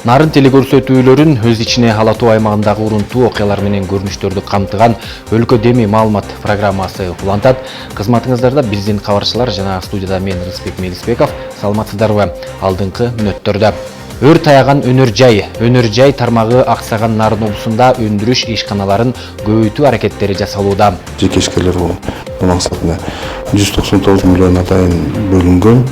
Нарын телекөрсөтүүлөрүн өз ичине алатуу аймагындагы урунтуу окуялар менен көрүнүштөрдү камтыган Өлкө Деми маалымат программасы улантат. Кызматыңыздарда биздин кабарчылар жана студияда мен Рыспек Мелисбеков. Саламатсыздарбы? Алдыңкы мүнөттөрдө өрт аяган өнөр жай тармагы аксаган Нарын облусунда өндүрүш ишканаларын көбөйтүү аракеттери жасалууда. Жеке ишкерлер бул максатында 199 миллион атайын бөлүнгөн.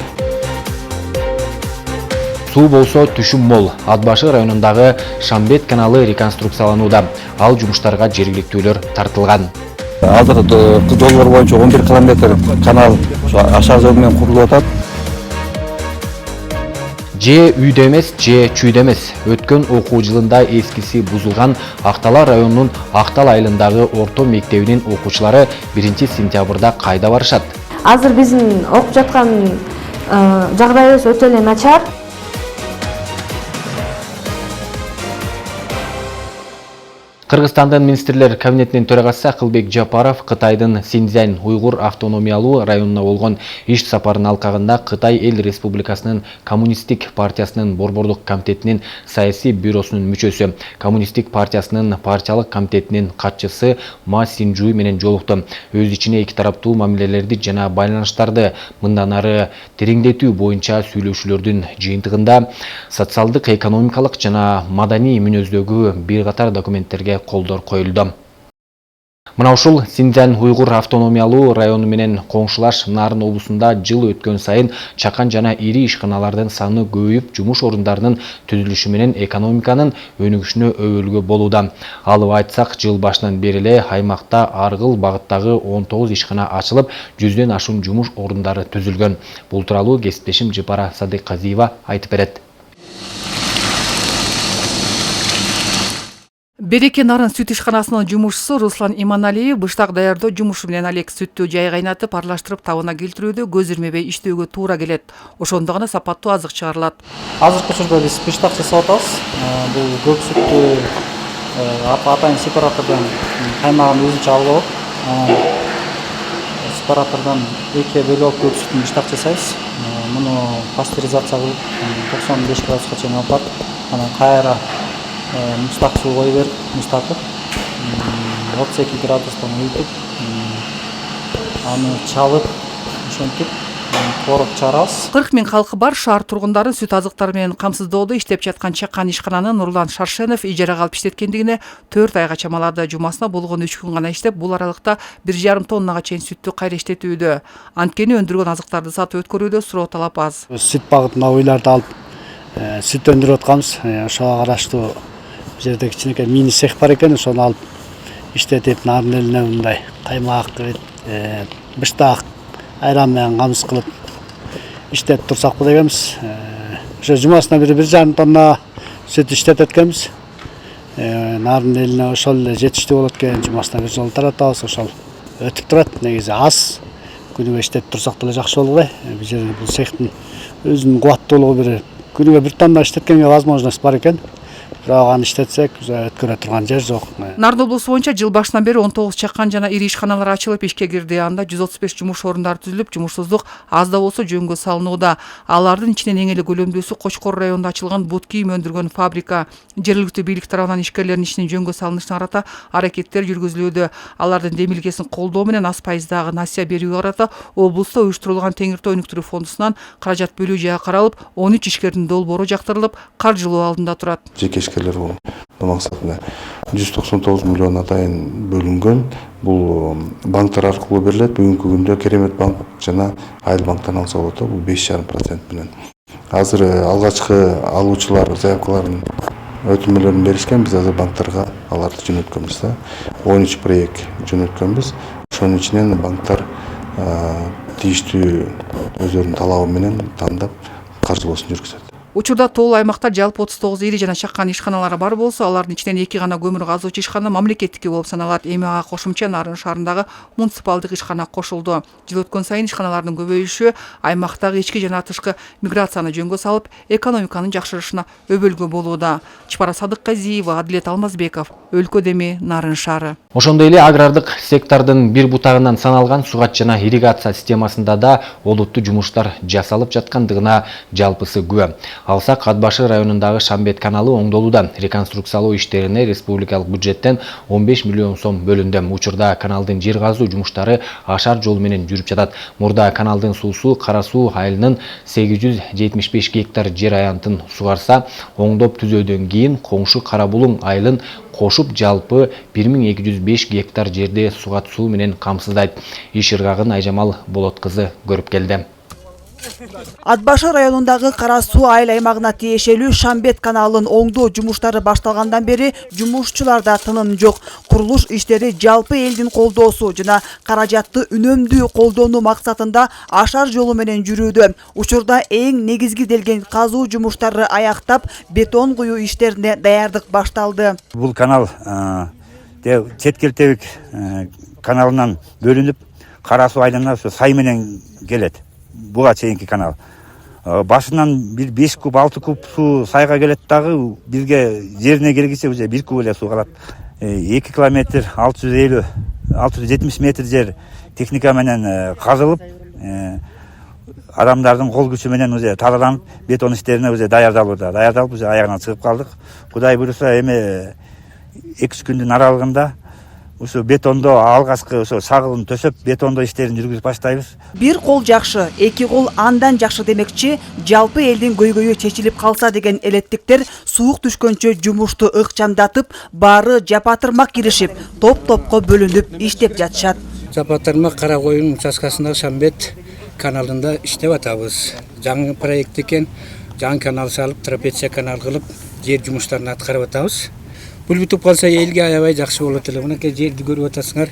Суу болсо түшүм мол. Ат башы районундагы Шамбет каналы реконструкцияланууда. Ал жумуштарга жергиликтүүлөр тартылган. Азыр долбоор боюнча 11 километр канал ашар жол менен курулуп атат. Же үйдө эмес, же чүйдө эмес. Өткөн окуу жылында эскиси бузулган Актала районунун Актал айылындагы орто мектебинин окуучулары 1-сентябрда кайда барышат? Азыр биздин окуп жаткан жагдайыбыз өтө эле начар. Кыргызстандын министрлер кабинетинин төрагасы Акылбек Жапаров Кытайдын Синьцзянь уйгур автономиялуу районуна болгон иш сапарынын алкагында Кытай эл республикасынын коммунисттик партиясынын борбордук комитетинин саясий бюросунун мүчөсү, коммунисттик партиясынын партиялык комитетинин катчысы Ма Синжуй менен жолукту. Өз ичине эки тараптуу мамилелерди жана байланыштарды мындан ары тереңдетүү боюнча сүйлөшүүлөрдүн жыйынтыгында социалдык, экономикалык жана маданий мүнөздөгү бир катар документтерге колдор коюлду. Мына ушул Синьцзянь уйгур автономиялуу району менен коңшулаш Нарын облусунда жыл өткөн сайын чакан жана ири ишканалардын саны көбөйүп, жумуш орундарынын түзүлүшү менен экономиканын өнүгүшүнө өбөлгө болууда. Алып айтсак, жыл башынан бери эле аймакта аргыл багыттагы 19 ишкана ачылып, 100дөн ашуун жумуш орундары түзүлгөн. Бул тууралуу кесиптешим Жапара Садыкказиева айтып берет. Береке Нарын сүт ишканасынын жумушчусу Руслан Иманалиев быштак даярдоо жумушу менен алек сүттү жай кайнатып, аралаштырып табына келтирүүдө көз ирмебей иштөөгө туура келет. Ошондо гана сапаттуу азык чыгарылат. Азыркы учурда биз быштак жасап атабыз. Бул көк сүттү атайын сепаратордон каймагын өзүнчө алып алып, сепаратордон экиге бөлүп алып көк сүттүн быштак жасайбыз. Муну пастеризация кылып 95 градуска чейин алып барып, анан кайра мустак суу кое берип, мустатып, 32 градустан өйтүп, аны чалып, ошентип, коруп чыгарабыз. 40 000 калкы бар шаар тургундарын сүт азыктары менен камсыздоодо иштеп жаткан чакан ишкананы Нурлан Шаршенов ижарага алып иштеткендигине 4 айга чамалады. Жумасына болгон 3 күн гана иштеп, бул аралыкта 1,5 тоннага чейин сүттү кайра иштетүүдө. Анткени өндүргөн азыктарды сатып өткөрүүдө суроо талап аз. Сүт багытында уйларды алып, сүт өндүрүп атканбыз. Ошого караштуу жерде кичинекей мини цех бар экен, ошону алып иштетип, Нарын элине мындай каймак, быштак, айран менен камсыз кылып иштетип турсак болот экенбиз. Ошо жумасына 1,5 тонна сүт иштетет экенбиз. Нарын элине ошол эле жетиштүү болот экен, жумасына бир жолу таратабыз, ошол өтүп турат. Негизи аз, күнүгө иштетип турсак деле жакшы болот эле. Бул цехтин өзүнүн кубаттуулугу бир күнүгө 1 тонна иштеткенге возможность бар экен. Аны иштетсек, өткөрө турган жер жок. Нарын облусу боюнча жыл башынан бери 19 чакан жана ири ишканалар ачылып ишке кирди. Анда 135 жумуш орундары түзүлүп, жумушсуздук аз да болсо жөнгө салынууда. Алардын ичинен эң эле көлөмдүүсү Кочкор районунда ачылган бут кийим өндүргөн фабрика. Жергиликтүү бийлик тарабынан ишкерлердин ишинин жөнгө салынышына карата аракеттер жүргүзүлүүдө. Алардын демилгесин колдоо менен аз пайыздагы насыя берүүгө карата облусто уюштурулган Теңиртөө өнүктүрүү фондусунан каражат бөлүү жайы каралып, 13 ишкердин долбоору жактырылып, каржылоо алдында турат. Жеке ишкерлер бул максатында 199 миллион атайын бөлүнгөн. Бул банктар аркылуу берилет. Бүгүнкү күндө Керемет банк жана Айыл банктан алса болот. Бул 5,5% менен. Азыр алгачкы алуучулар заявкаларын өтүнмөлөрүн беришкен. Биз азыр банктарга аларды жөнөткөнбүз да. 13 проект жөнөткөнбүз. Ошонун ичинен банктар тийиштүү өздөрүнүн талабы менен тандап каржылоосун жүргүзөт. Учурда тоол аймакта жалпы 39 ири жана чакан ишканалары бар болсо, алардын ичинен 2 гана көмүр казуучу ишкана мамлекеттики болуп саналат. Эми ага кошумча Нарын шаарындагы муниципалдык ишкана кошулду. Жыл өткөн сайын ишканалардын көбөйүшү аймактагы ички жана тышкы миграцияны жөнгө салып, экономиканын жакшырышына өбөлгө болууда. Жапара Садыкказиева, Адилет Алмазбеков. Өлкөд эми Нарын шаары. Ошондой эле агрардык сектордун бир бутагынан саналган сугат жана ирригация системасында да олуттуу жумуштар жасалып жаткандыгына жалпысы күбө. Алсак Ат башы районундагы Шамбет каналы оңдолууда. Реконструкциялоо иштерине республикалык бюджеттен 15 миллион сом бөлүндү. Учурда каналдын жер казуу жумуштары ашар жол менен жүрүп жатат. Мурда каналдын суусу Кара Суу айылынын 875 гектар жер аянтын сугарса, оңдоп түзөөдөн кийин коңшу Кара Булуң айылын кошуп жалпы 1205 гектар жерде сугат суу менен камсыздайт. Иш ыргагын Айжамал Болот кызы көрүп келди. Ат башы районундагы Кара Суу айыл аймагына тиешелүү Шамбет каналын оңдоо жумуштары башталгандан бери жумушчуларда тынын жок. Курулуш иштери жалпы элдин колдоосу жана каражатты үнөмдүү колдонуу максатында ашар жолу менен жүрүүдө. Учурда эң негизгиделген казуу жумуштары аяктап, бетон куюу иштерине даярдык башталды. Бул канал Четкелтебик каналынан бөлүнүп, Кара Суу айылына сай менен келет. Буга чейинки канал. Башынан бир 5 куб, 6 куб суу сайга келет дагы, бирге жерине келгиче уже 1 куб эле суу калат. 2 километр 670 метр жер техника менен казылып, адамдардын кол күчү менен уже тазаланып, бетон иштерине уже даярдалууда. Даярдалып уже аягына чыгып калдык. Кудай буйруса эми 2 күндүн аралыгында ошо бетондо алгачкы ошо сагылын төшөп, бетондо иштерин жүргүзүп баштайбыз. Бир кол жакшы, 2 кол андан жакшы демекчи, жалпы элдин көйгөйү чечилип калса деген элеттиктер суук түшкөнчө жумушту ыкчамдатып, баары жапатырмак киришип, топ-топко бөлүнүп иштеп жатышат. Жапатырмак Кара Коюн участкасында Шамбет каналында иштеп атабыз. Жаңы проект экен, жаңы канал салып, трапеция канал кылып, жер жумуштарын аткарып атабыз. Бул бүтүп калса элге аябай жакшы болот эле. Мынакей жерди көрүп атасыңар,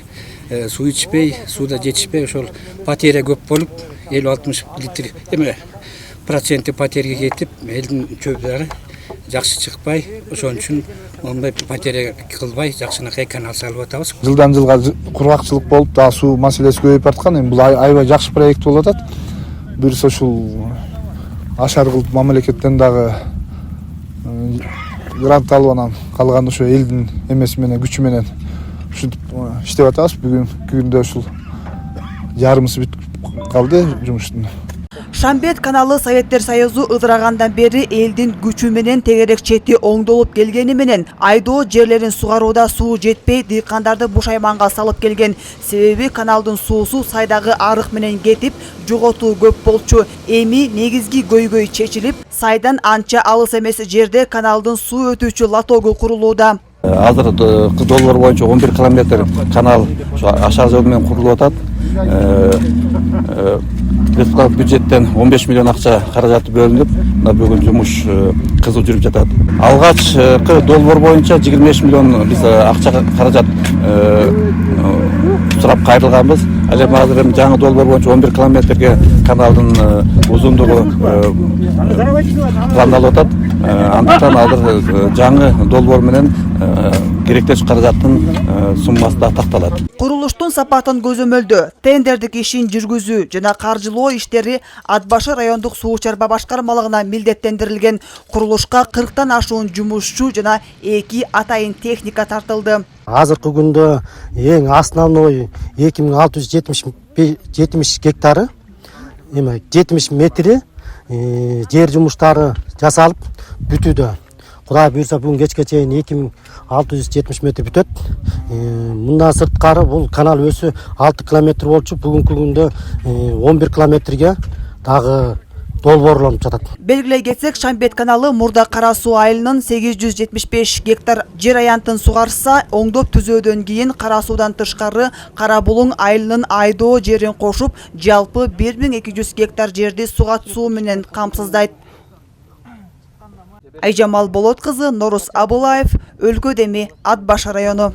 суу ичпей, сууда жетишпей, ошол потеря көп болуп, 50-60 литр эме проценти потеряга кетип, элдин чөптөрү жакшы чыкпай, ошон үчүн ондай потеря кылбай, жакшынакай канал салып атабыз. Жылдан жылга кургакчылык болуп, да суу маселеси көбөйүп бараткан. Эми бул аябай жакшы проект болуп атат. Бирс ушул ашар кылып мамлекеттен дагы грант алып анан калган ошо элдин эмеси менен күчү менен ушинтип иштеп атабыз. Бүгүнкү күндө ушул жарымысы бүтүп калды жумуштун. Шамбет каналы Советтер Союзу ыдырагандан бери элдин күчү менен тегерек чети оңдолуп келгени менен айдоо жерлерин сугарууда суу жетпей, дыйкандарды бушайманга салып келген. Себеби каналдын суусу сайдагы арык менен кетип, жоготуу көп болчу. Эми негизги көйгөй чечилип, сайдан анча алыс эмес жерде каналдын суу өтүүчү лотогу курулууда. Азыр долбоор боюнча 11 километр канал ашар жол менен курулуп атат. Республикалык бюджеттен 15 миллион акча каражаты бөлүнүп, бүгүн жумуш кызуу жүрүп жатат. Алгачкы долбоор боюнча 25 миллион биз акча каражат сурап кайрылганбыз. Ал эми азыр жаңы долбоор боюнча 11 километрге каналдын узундугу пландалып атат. Андыктан азыр жаңы долбоор менен керектеш каражаттын суммасы да такталат. Курулуштун сапатын көзөмөлдөө, тендердик ишин жүргүзүү жана каржылоо иштери Ат башы райондук суу чарба башкармалыгына милдеттендирилген. Курулушка 40тан ашуун жумушчу жана 2 атайын техника тартылды. Азыркы күндө эң основной 2670 гектары, 70 метри жер жумуштары жасалып бүтүүдө. Кудай буйрса бүгүн кечке чейин 2670 метр бүтөт. Мындан сырткары бул канал өсү 6 километр болчу. Бүгүнкү күндө 11 километрге дагы долбоорлонуп жатат. Белгилей кетсек, Шамбет каналы мурда Кара Суу айылынын 875 гектар жер аянтын сугарса, оңдоп түзөөдөн кийин Кара Суудан тышкары Кара Булуң айылынын айдоо жерин кошуп, жалпы 1200 гектар жерди сугат суу менен камсыздайт. Айжамал Болот кызы, Норус Абулаев, Өлкөд эми Ат башы району.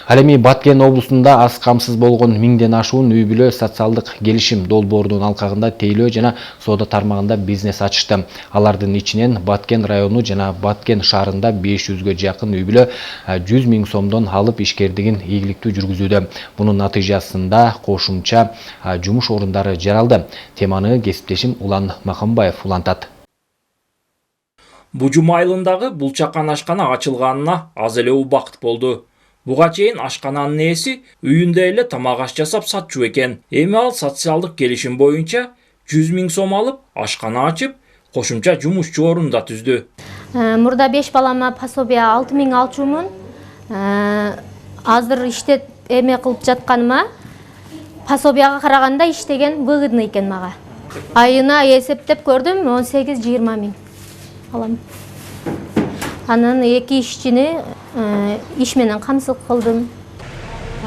Ал эми Баткен облусунда аз камсыз болгон 1000ден ашуун үй бүлө социалдык келишим долбоордун алкагында тейлөө жана соода тармагында бизнес ачышты. Алардын ичинен Баткен району жана Баткен шаарында 500гө жакын үй бүлө 100 000 сомдон алып ишкердигин ийгиликтүү жүргүзүүдө. Бунун натыйжасында кошумча жумуш орундары жаралды. Теманы кесиптешим Улан Макамбаев улантат. Бу жума айылындагы бул чакан ашкана ачылганына аз эле убакыт болду. Буга чейин ашкананын ээси үйүндө эле тамак аш жасап сатчу экен. Эми ал социалдык келишим боюнча 100 000 сом алып, ашкана ачып, кошумча жумушчу орун да түздү. Мурда 5 балама пособия 6 000 алчумун. Азыр иштеп эме кылып жатканыма пособияга караганда иштеген выгодный экен мага. Айына эсептеп көрдүм 18-20 000 алам. Анан 2 ишчини иш менен камсыз кылдым.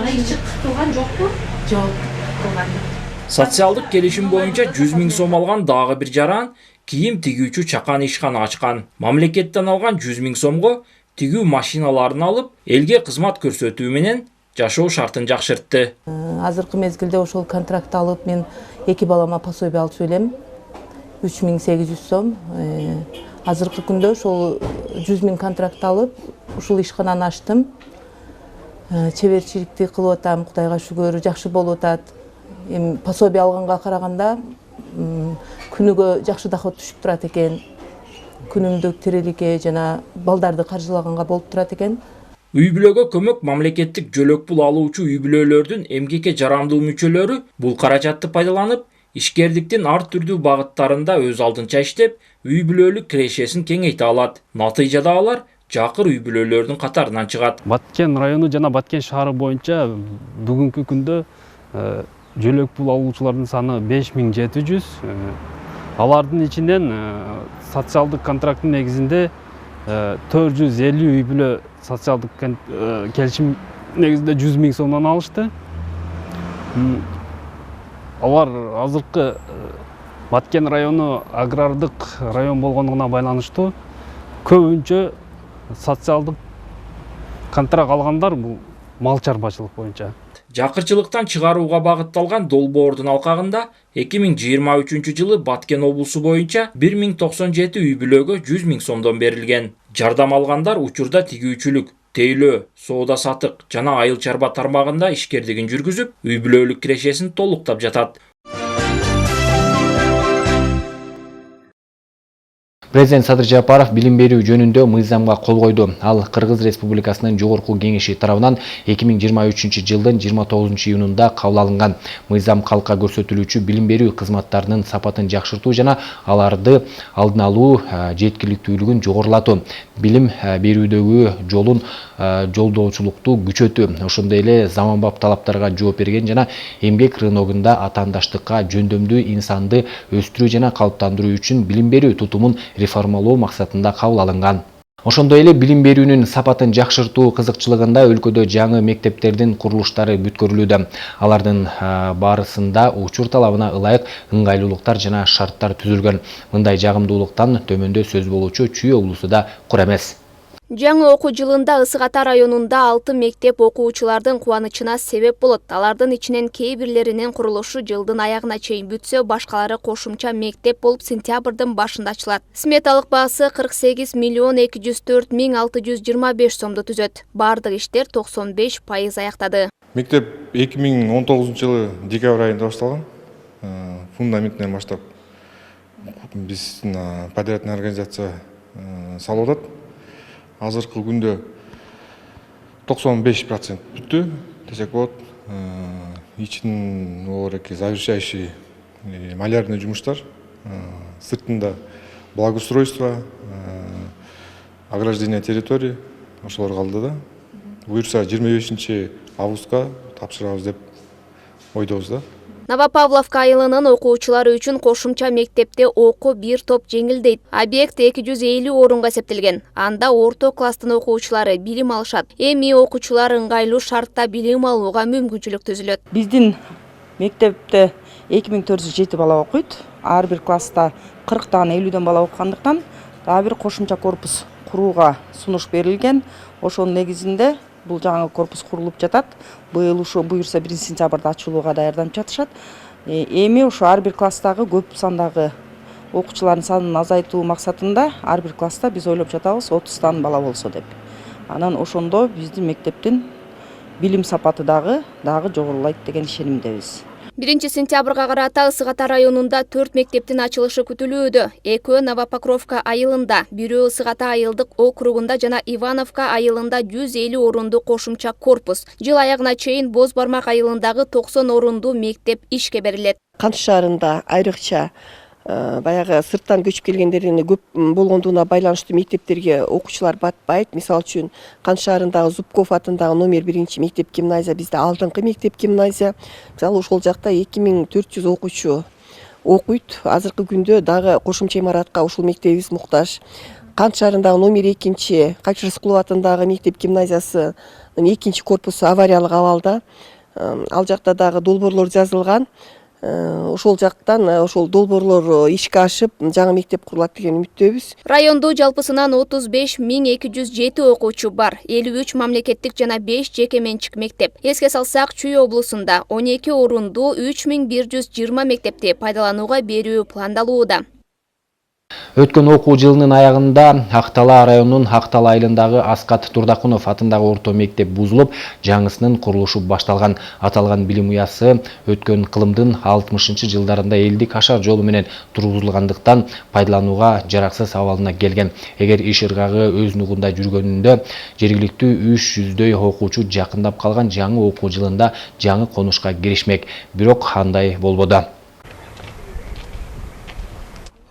Иши кылган жокпу? Жок, кылган. Социалдык келишим боюнча 100 000 сом алган дагы бир жаран кийим тигүүчү чакан ишкана ачкан. Мамлекеттен алган 100 000 сомго тигүү машиналарын алып, элге кызмат көрсөтүү менен жашоо шартын жакшыртты. Азыркы мезгилде ошол контракт алып мен 2 балама пособия алчу элем. 3800 сом. Азыркы күндө ошол 100 000 контракт алып, ушул ишкананы ачтым. Чеберчиликти кылып атам, Кудайга шүгүр, жакшы болуп атат. Эми пособия алганга караганда күнүгө жакшы доход түшүп турат экен. Күнүмдүк тириликке жана балдарды каржылаганга болуп турат экен. Үй бүлөгө көмөк мамлекеттик жөлөк пул алуучу үй бүлөлөрдүн эмгекке жарамдуу мүчөлөрү бул каражатты пайдаланып, ишкердиктин ар түрдүү багыттарында өз алдынча иштеп, үй бүлөлүк кирешесин кеңейте алат. Натыйжада алар жакыр үй бүлөлөрдүн катарынан чыгат. Баткен району жана Баткен шаары боюнча бүгүнкү күндө жөлөк пул алуучулардын саны 5700. Алардын ичинен социалдык контракттын негизинде 450 үй бүлө социалдык келишим негизинде 100 000 сомдон алышты. Алар азыркы Баткен району агрардык район болгондугуна байланыштуу көбүнчө социалдык контракт алгандар бул мал чарбачылык боюнча. Жакырчылыктан чыгарууга багытталган долбоордун алкагында 2023 жылы Баткен облусу боюнча 1097 үй бүлөгө 100 000 сомдон берилген. Жардам алгандар учурда тигүүчүлүк, тейлөө, соода сатык жана айыл чарба тармагында ишкердигин жүргүзүп, үй бүлөлүк кирешесин толуктап жатат. Президент Садыр Жапаров билим берүү жөнүндө мыйзамга кол койду. Ал Кыргыз Республикасынын Жогорку Кеңеши тарабынан 2023 жылдын 29 июнунда кабыл алынган. Мыйзам калка көрсөтүлүүчү билим берүү кызматтарынын сапатын жакшыртуу жана аларды алдын алуу жеткиликтүүлүгүн жогорулатуу, билим берүүдөгү жолдоочулукту күчөтүү, ошондой эле заманбап талаптарга жооп берген жана эмгек рыногунда атаандаштыкка жөндөмдүү инсанды өстүрүү жана калыптандыруу үчүн билим берүү тутумун реформалоо максатында кабыл алынган. Ошондой эле билим берүүнүн сапатын жакшыртуу кызыкчылыгында өлкөдө жаңы мектептердин курулуштары бүткөрүлүүдө. Алардын барысында учур талабына ылайык ыңгайлуулуктар жана шарттар түзүлгөн. Мындай жагымдуулуктан төмөндө сөз болуучу Чүй облусу да кур эмес. Жаңы окуу жылында Ысык Ата районунда 6 мектеп окуучулардын кубанычына себеп болот. Алардын ичинен кээ бирлеринин курулушу жылдын аягына чейин бүтсө, башкалары кошумча мектеп болуп сентябрдын башында ачылат. Сметалык баасы 48 204 625 сомду түзөт. Бардык иштер 95% аяктады. Мектеп 2019 жылы декабрь айында башталган. Фундаментинен баштап биздин подрядный организация салып атат. Азыркы күндө 95% бүттү десек болот. Ичин олореки завершающий малярный жумуштар, сыртында благоустройство, ограждение территории ошолор калды да. Буюрса 25 августка тапшырабыз деп ойдобуз да. Новопавловка айылынын окуучулары үчүн кошумча мектепте окуу бир топ жеңилдейт. Объект 250 орунга эсептелген. Анда орто класстын окуучулары билим алышат. Эми окуучулар ыңгайлуу шартта билим алууга мүмкүнчүлүк түзүлөт. Биздин мектепте 2407 бала окуйт. Ар бир класста 40-тан 50ден бала окугандыктан дагы бир кошумча корпус курууга сунуш берилген. Ошонун негизинде бул жаңы корпус курулуп жатат. Быйыл ушу буюрса 1 сентябрда ачылууга даярданып жатышат. Эми ушу ар бир класстагы көп сандагы окуучулардын санын азайтуу максатында ар бир класста биз ойлоп жатабыз 30тан бала болсо деп. Анан ошондо биздин мектептин билим сапаты дагы жогорулайт деген ишенимдебиз. 1 сентябрга карата Ысык Ата районунда 4 мектептин ачылышы күтүлүүдө. Экөө Новопокровка айылында, бирөө Ысык Ата айылдык округунда жана Ивановка айылында 150 орунду кошумча корпус. Жыл аягына чейин Боз Бармак айылындагы 90 орунду мектеп ишке берилет. Кант шаарында айрыкча баягы сырттан көчүп келгендердин көп болгондугуна байланыштуу мектептерге окуучулар батпайт. Мисалы үчүн Кант шаарындагы Зубков атындагы номер 1 мектеп гимназия бизде алдыңкы мектеп гимназия. Мисалы ошол жакта 2400 окуучу окуйт. Азыркы күндө дагы кошумча имаратка ушул мектебибиз муктаж. Кант шаарындагы номер 2 Качыр Рыскулов атындагы мектеп гимназиясы 2 корпусу авариялык абалда. Ал жакта дагы долбоорлор жазылган. Ошол жактан ошол долбоорлор ишке ашып, жаңы мектеп курулат деген үмүттөбүз. Райондо жалпысынан 35207 окуучу бар. 53 мамлекеттик жана 5 жеке менчик мектеп. Эске салсак, Чүй облусунда 12 орунду 3120 мектепти пайдаланууга берүү пландалууда. Өткөн окуу жылынын аягында Актала районунун Актала айылындагы Аскат Турдакунов атындагы орто мектеп бузулуп, жаңысынын курулушу башталган. Аталган билим уясы өткөн кылымдын 60-жылдарында элдик ашар жолу менен тургузулгандыктан пайдаланууга жараксыз абалына келген. Эгер иш ыргагы өз нугунда жүргөнүндө жергиликтүү 300дөй окуучу жакындап калган жаңы окуу жылында жаңы конушка киришмек. Бирок андай болбоду.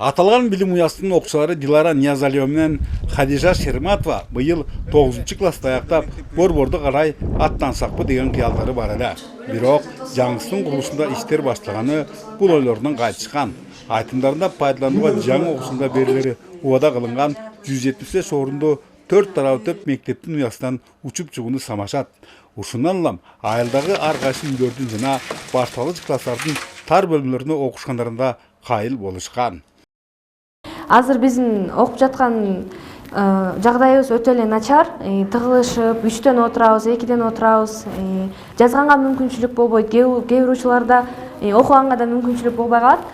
Аталган билим уясынын окуучулары Дилара Ниязалиева менен Хадижа Шерматова быйыл 9-класста аяктап борборду карай аттансакпы деген кыялдары бар эле. Бирок жаңысынын курулушунда иштер баштаганы бул ойлорунан кайтышкан. Айтымдарында пайдаланууга жаңы окуусунда берилери убада кылынган 175 орунду 4 тарабы төп мектептин уясынан учуп чыгууну самашат. Ушундан улам айылдагы ар кайсы үйлөрдүн жана башталгыч класстардын тар бөлмөлөрүндө окушкандарында кайыл болушкан. Азыр биздин окуп жаткан жагдайыбыз өтө эле начар. Тыгылышып, 3төн отурабыз, 2ден отурабыз. Жазганга мүмкүнчүлүк болбойт. Кээ бир учурларда окуганга да мүмкүнчүлүк болбой калат.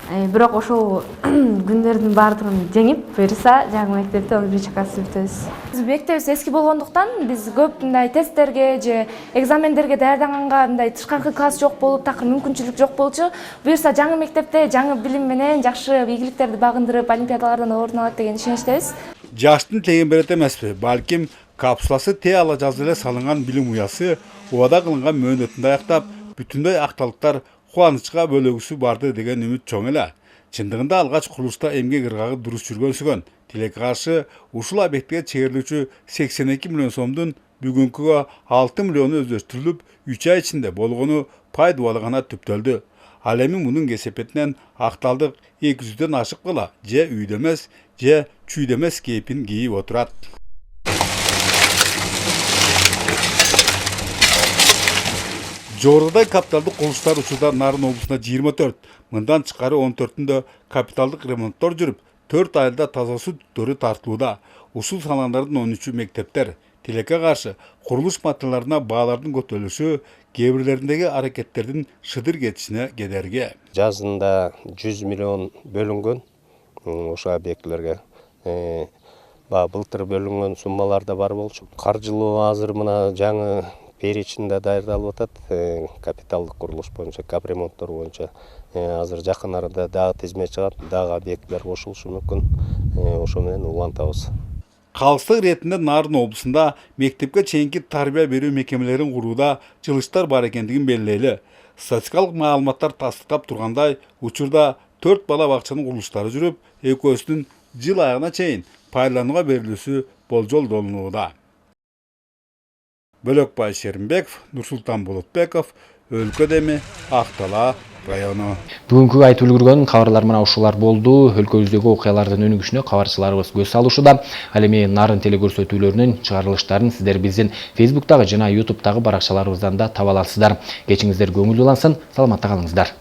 Бирок ошол күндөрдүн баардыгын жеңип, буюрса жаңы мектепте 11-класс бүтөбүз. Биз мектебибиз эски болгондуктан биз көп мындай тесттерге же экзамендерге даярданганга мындай тышкаркы класс жок болуп, такыр мүмкүнчүлүк жок болчу. Буюрса жаңы мектепте жаңы билим менен жакшы ийгиликтерди багындырып, олимпиадалардан орун алат деген ишеничтебиз. Жаштын теген берет эмеспи, балким капсуласы те ала жазы эле салынган билим уясы убада кылынган мөөнөтүндө аяктап, бүтүндөй акталыктар кубанычка бөлөгүсү барды деген үмүт чоң эле. Чындыгында алгач курулушта эмгек ыргагы дурус жүргөнсүгөн. Тилекке каршы ушул объектке чегирилүүчү 82 миллион сомдун бүгүнкүгө 6 миллиону өздөштүрүлүп, 3 ай ичинде болгону пайдалуу гана түптөлдү. Ал эми мунун кесепетинен Акталдык 200дөн ашык бала же үйдө эмес, же чүйдө эмес кейпин кийип отурат. Жогоруда капиталдык курулуштар учурда Нарын облусунда 24, мындан тышкары 14-үндө капиталдык ремонттор жүрүп, 4 айылда таза суу түтөрү тартылууда. Ушул саналардын 13-ү мектептер. Тилекке каршы курулуш материалдарына баалардын көтөрүлүшү кээ бирлериндеги аракеттердин шыдыр кетишине кедерги. Жазында 100 миллион бөлүнгөн ошо объектилерге. Былтыр бөлүнгөн суммалар да бар болчу. Каржылоо азыр мына жаңы перечинде даярдалып атат. Капиталдык курулуш боюнча, капремонттор боюнча азыр жакын арада дагы тизме чыгат, дагы объектилер кошулушу мүмкүн. Ошо менен улантабыз. Калыстык иретинде Нарын облусунда мектепке чейинки тарбия берүү мекемелерин курууда жылыштар бар экендигин белгилейли. Статистикалык маалыматтар тастыктап тургандай, учурда 4 бала бакчанын курулуштары жүрүп, экөөсүнүн жыл аягына чейин пайдаланууга берилүүсү болжолдолунууда. Бөлөкбай Шермбеков, Нурсултан Болотбеков, Өлкө Деми, Актала району. Бүгүнкү айтып үлгүргөн кабарлар мына ушулар болду. Өлкөбүздөгү окуялардын өнүгүшүнө кабарчыларыбыз көз салышууда. Ал эми Нарын телекөрсөтүүлөрүнүн чыгарылыштарын сиздер биздин Facebook'тагы жана YouTube'тагы баракчаларыбыздан да таба аласыздар. Кечиңиздер көңүл улансын, саламатта калыңыздар.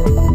Ошондой